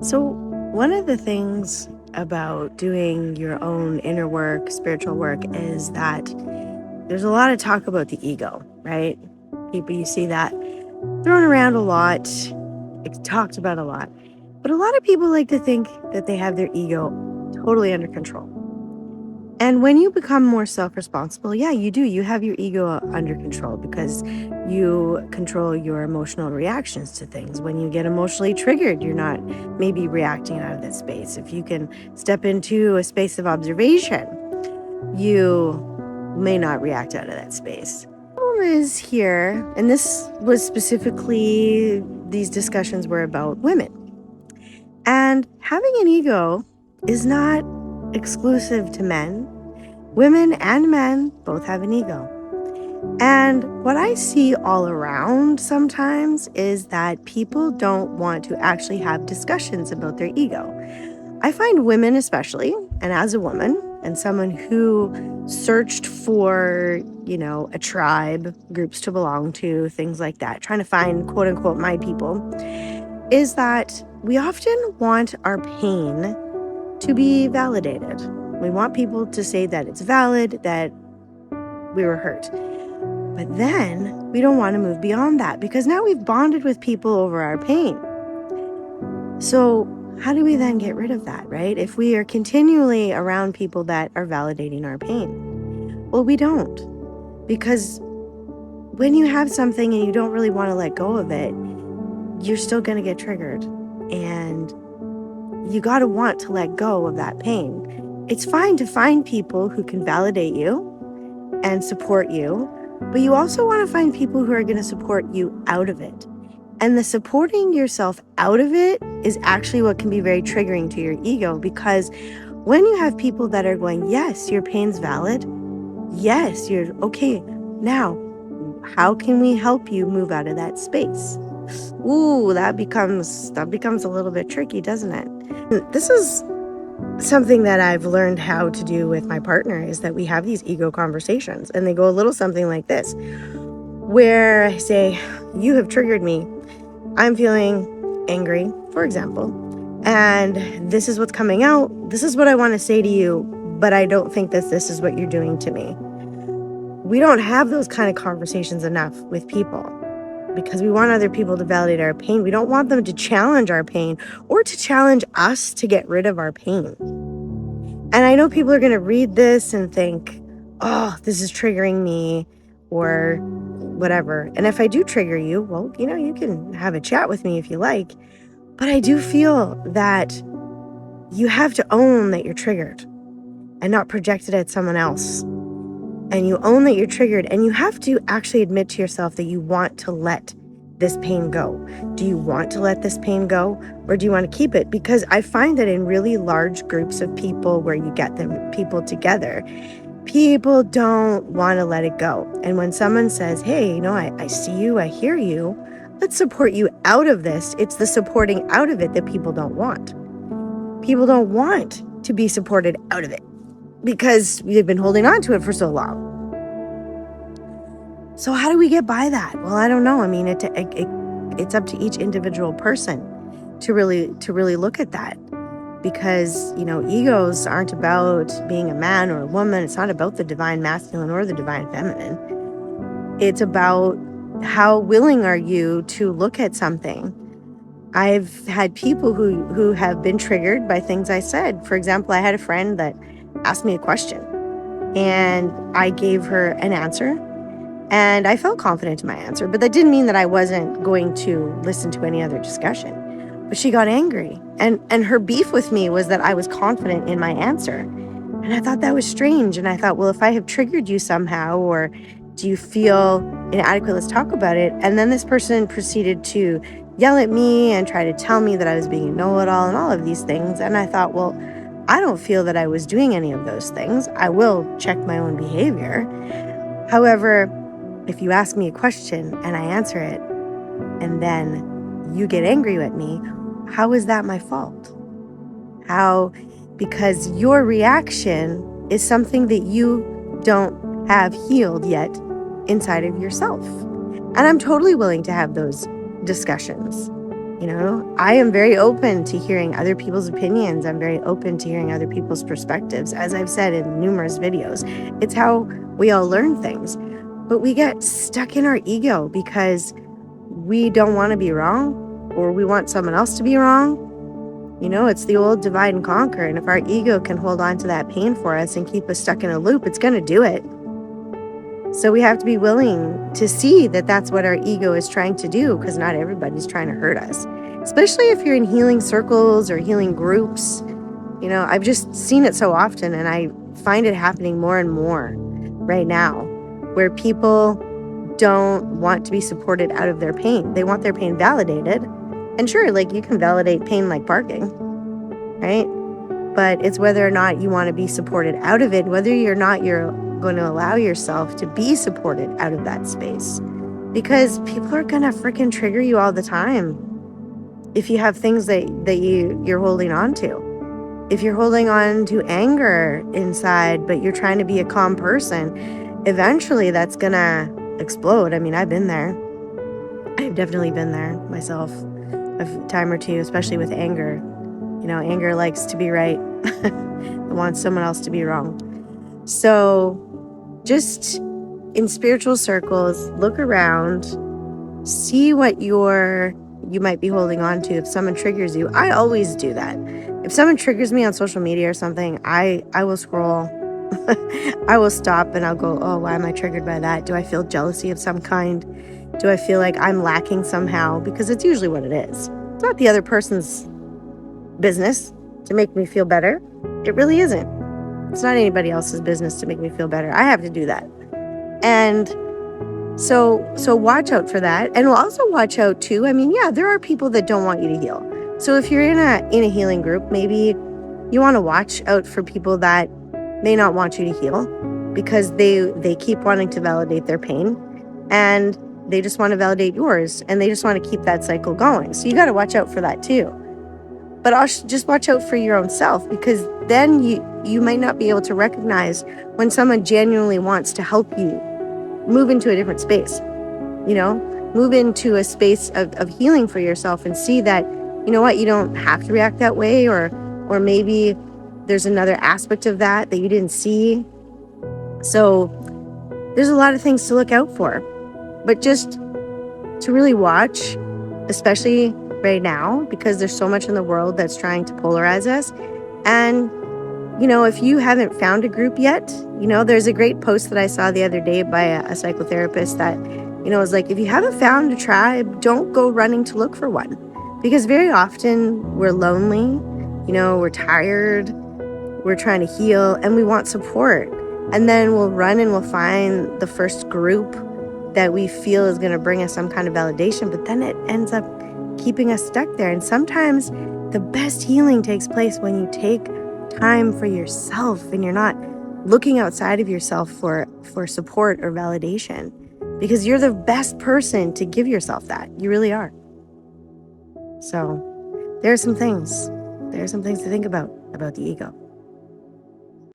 So, one of the things about doing your own inner work, spiritual work, is that there's a lot of talk about the ego, right? People, you see that thrown around a lot, it's talked about a lot. But a lot of people like to think that they have their ego totally under control. And when you become more self-responsible, yeah, you do. You have your ego under control because you control your emotional reactions to things. When you get emotionally triggered, you're not maybe reacting out of that space. If you can step into a space of observation, you may not react out of that space. The problem is here, and this was specifically, these discussions were about women. And having an ego is not exclusive to men. Women and men both have an ego. And what I see all around sometimes is that people don't want to actually have discussions about their ego. I find women especially, and as a woman and someone who searched for, a tribe, groups to belong to, things like that, trying to find quote unquote my people, is that we often want our pain to be validated. We want people to say that it's valid, that we were hurt. But then we don't want to move beyond that because now we've bonded with people over our pain. So how do we then get rid of that, right? If we are continually around people that are validating our pain. Well, we don't. Because when you have something and you don't really want to let go of it, you're still going to get triggered. And you got to want to let go of that pain. It's fine to find people who can validate you and support you, but you also want to find people who are going to support you out of it. And the supporting yourself out of it is actually what can be very triggering to your ego, because when you have people that are going, yes, your pain's valid. Yes, you're okay. Now, how can we help you move out of that space? Ooh, that becomes a little bit tricky, doesn't it? This is something that I've learned how to do with my partner, is that we have these ego conversations, and they go a little something like this, where I say, you have triggered me. I'm feeling angry, for example, and this is what's coming out. This is what I want to say to you, but I don't think that this is what you're doing to me. We don't have those kind of conversations enough with people because we want other people to validate our pain. We don't want them to challenge our pain or to challenge us to get rid of our pain. And I know people are going to read this and think, oh, this is triggering me or whatever. And if I do trigger you, well, you can have a chat with me if you like. But I do feel that you have to own that you're triggered and not project it at someone else. And you own that you're triggered, and you have to actually admit to yourself that you want to let this pain go. Do you want to let this pain go, or do you want to keep it? Because I find that in really large groups of people where you get people together, people don't want to let it go. And when someone says, hey, I see you, I hear you, let's support you out of this, it's the supporting out of it that people don't want. People don't want to be supported out of it because they've been holding on to it for so long. So how do we get by that? Well, I don't know. I mean, it's up to each individual person to really look at that, because egos aren't about being a man or a woman. It's not about the divine masculine or the divine feminine. It's about how willing are you to look at something. I've had people who have been triggered by things I said. For example, I had a friend that asked me a question and I gave her an answer, and I felt confident in my answer, but that didn't mean that I wasn't going to listen to any other discussion. But she got angry, and her beef with me was that I was confident in my answer. And I thought that was strange. And I thought, well, if I have triggered you somehow, or do you feel inadequate, let's talk about it. And then this person proceeded to yell at me and try to tell me that I was being a know-it-all and all of these things. And I thought, well, I don't feel that I was doing any of those things. I will check my own behavior. However, if you ask me a question and I answer it, and then you get angry at me, how is that my fault? How? Because your reaction is something that you don't have healed yet inside of yourself. And I'm totally willing to have those discussions. I am very open to hearing other people's opinions. I'm very open to hearing other people's perspectives. As I've said in numerous videos, it's how we all learn things. But we get stuck in our ego because we don't want to be wrong, or we want someone else to be wrong. It's the old divide and conquer. And if our ego can hold on to that pain for us and keep us stuck in a loop, it's going to do it. So we have to be willing to see that that's what our ego is trying to do, because not everybody's trying to hurt us, especially if you're in healing circles or healing groups. I've just seen it so often, and I find it happening more and more right now, where people don't want to be supported out of their pain. They want their pain validated. And sure, you can validate pain like parking, right? But it's whether or not you want to be supported out of it, whether you're going to allow yourself to be supported out of that space. Because people are going to freaking trigger you all the time if you have things that you're holding on to. If you're holding on to anger inside, but you're trying to be a calm person, eventually that's going to explode. I mean, I've been there. I've definitely been there myself a time or two, especially with anger. Anger likes to be right. It wants someone else to be wrong. So just in spiritual circles, look around, see what you might be holding on to. If someone triggers you, I always do that. If someone triggers me on social media or something, I will scroll. I will stop and I'll go, oh, why am I triggered by that? Do I feel jealousy of some kind? Do I feel like I'm lacking somehow? Because it's usually what it is. It's not the other person's business to make me feel better. It really isn't. It's not anybody else's business to make me feel better. I have to do that. And so watch out for that. And we'll also watch out too. I mean, yeah, there are people that don't want you to heal. So if you're in a healing group, maybe you want to watch out for people that may not want you to heal, because they keep wanting to validate their pain, and they just want to validate yours, and they just want to keep that cycle going. So you got to watch out for that too. But just watch out for your own self, because then you might not be able to recognize when someone genuinely wants to help you move into a different space, move into a space of healing for yourself, and see that, you don't have to react that way, or maybe there's another aspect of that you didn't see. So there's a lot of things to look out for, but just to really watch, especially right now, because there's so much in the world that's trying to polarize us. And if you haven't found a group yet, there's a great post that I saw the other day by a psychotherapist that was like, if you haven't found a tribe, don't go running to look for one, because very often we're lonely, we're tired, we're trying to heal, and we want support, and then we'll run and we'll find the first group that we feel is going to bring us some kind of validation, but then it ends up keeping us stuck there. And sometimes the best healing takes place when you take time for yourself and you're not looking outside of yourself for support or validation, because you're the best person to give yourself that. You really are. So there are some things to think about the ego.